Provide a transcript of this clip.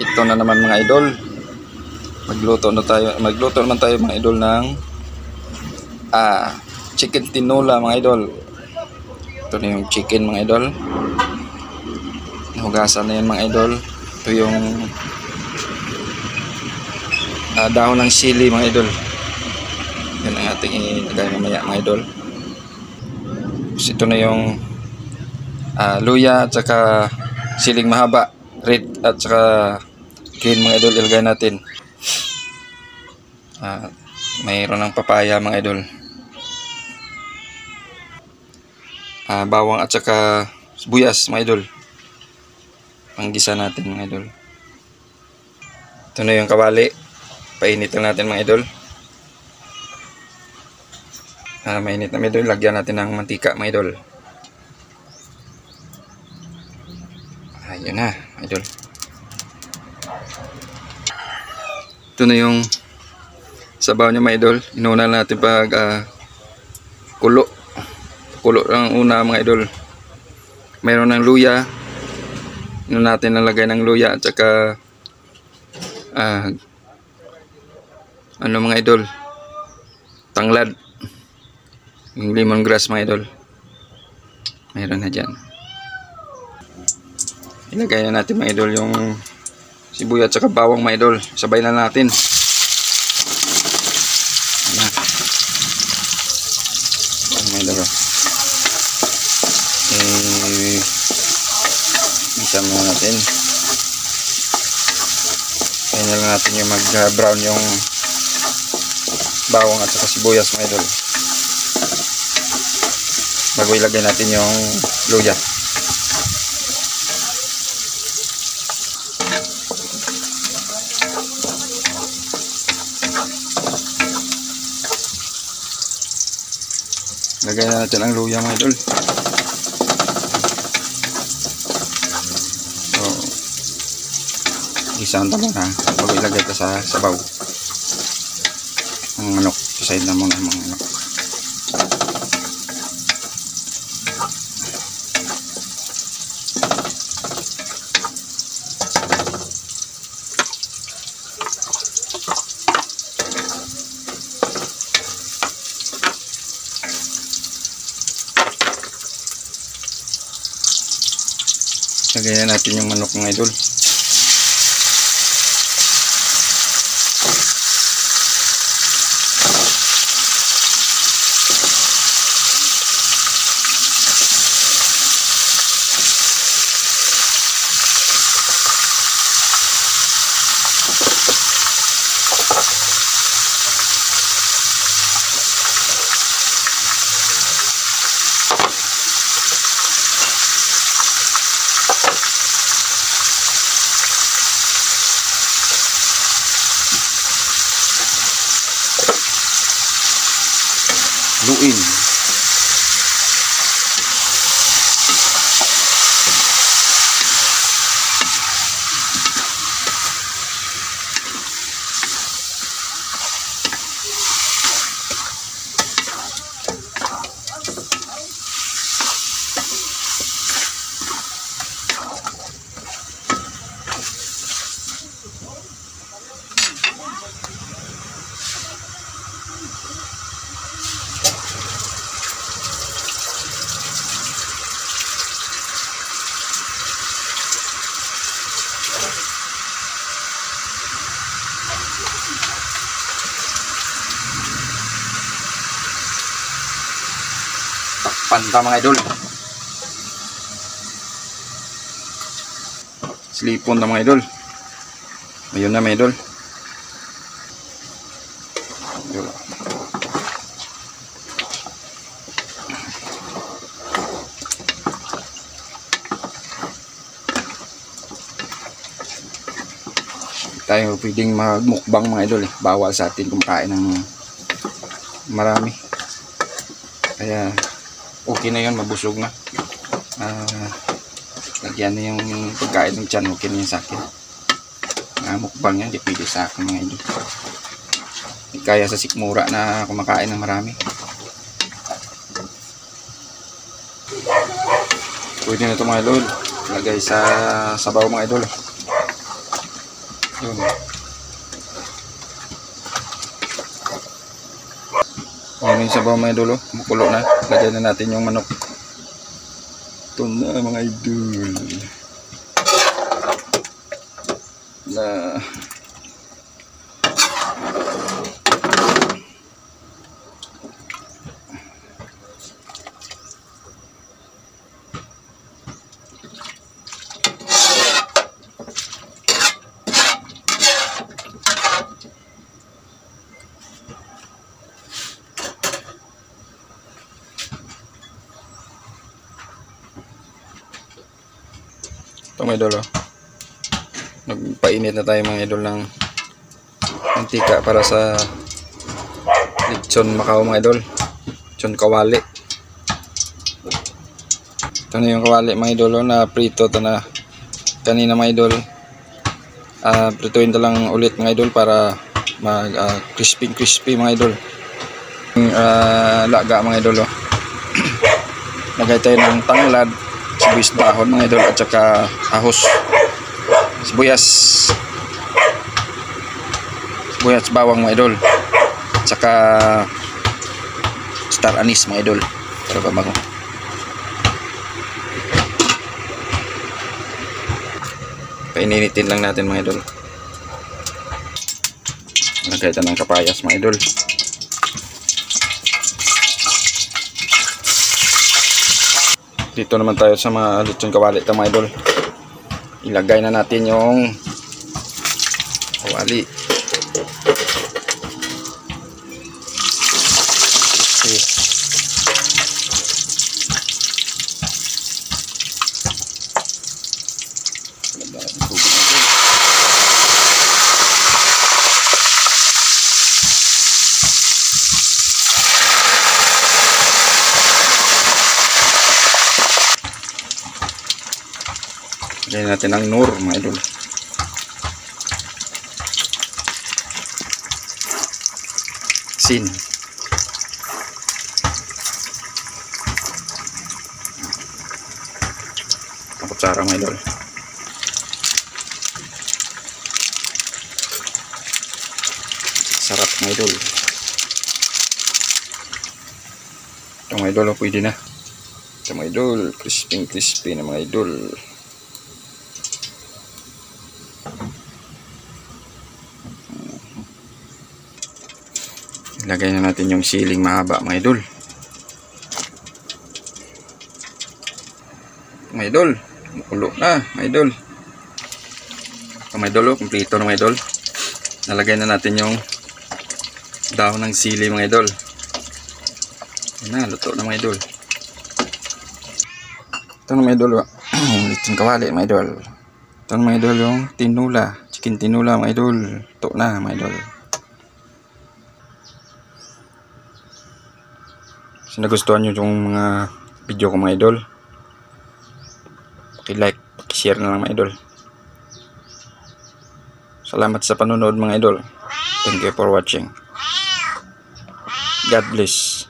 Ito na naman mga idol. Magluto naman tayo mga idol ng chicken tinola mga idol. Ito na yung chicken mga idol. Nahugasan na yan mga idol. Ito yung dahon ng sili mga idol. Yan ang ating ilagay mamaya mga idol. Tapos ito na yung luya at saka siling mahaba, red at saka green mga idol, ilagay natin. Mayroon ng papaya mga idol. Bawang at saka sibuyas mga idol. Panggisa natin mga idol. Ito na yung kawali. Painit lang natin mga idol. Mainit na mga idol. Lagyan natin ng mantika mga idol. Ayun na mga idol. Ito na yung sabaw niya mga idol. Inuna natin pag kulo lang una mga idol. Mayroon ng luya. Inuna natin nalagay ng luya at saka mga idol, tanglad, yung lemongrass mga idol. Mayroon na dyan. Ilagay na natin mga idol yung sibuyas at saka bawang mga idol. Sabay na natin. Isa muna natin. Kaya lang natin yung mag-brown yung bawang at saka sibuyas mga idol. Bago ilagay natin yung luya. Lagay na natin ang luya mga idol. So, isahan ito muna bago ilagay ito sa sabaw. Ang manok, side na muna ang mga manok. Lagay na natin yung manok mga idol. Luin. Takpan ka mga idol. Slipon na mga idol. Ayun na mga idol. Tayo pwedeng magmukbang mga idol eh. Bawal sa atin kumakain ng marami. Kaya okay na yun, mabusog na. Lagyan na yung pagkain ng tiyan, okay na yun sa akin. Mukbang yan, di pwede sa akin mga idol. Di kaya sa sikmura na kumakain ng marami. Pwede na ito mga idol. Lagay sa sabaw mga idol. Yun. Ngayon yung sabaw mga idol, oh. Bukulo na. Lagyan na natin yung manok. Ito na mga idol. Na ito mga idol, oh. Nagpainit na tayo mga idol ng mantika para sa lechon Macau mga idol. Lechon kawali. Ito na yung kawali mga idol, oh, na prito. Ito na kanina mga idol. Prituin ito lang ulit mga idol para mag crispy mga idol. Laga mga idol, oh. Lagay tayo ng tanglad, sibuyas dahon mga idol, at saka ahos, sibuyas bawang mga idol, at saka star anise mga idol para pabango. Paininitin lang natin mga idol. Lagay tayo ng kapayas mga idol. Dito naman tayo sa mga lechon kawali ito mga idol. Ilagay na natin yung kawali. Okay. Lagyan natin ang nor mga idol. Sin. Ang kutsara mga idol. Sarap mga idol. Ito mga idol, pwede na. Ito mga idol, crispy na mga idol. Lagay na natin yung siling mahaba mga idol. Mga idol, mukulo na mga idol. Mga idol, kumpleto na mga idol. Nalagay na natin yung dahon ng sili mga idol. Yan na, luto na mga idol. Ito na mga idol, lechon kawali mga idol. Ito na mga idol yung tinula, chicken tinula mga idol. Luto na mga idol. So, nagustuhan nyo yung mga video ko mga idol, paki-like, paki-share na lang mga idol. Salamat sa panonood mga idol. Thank you for watching. God bless.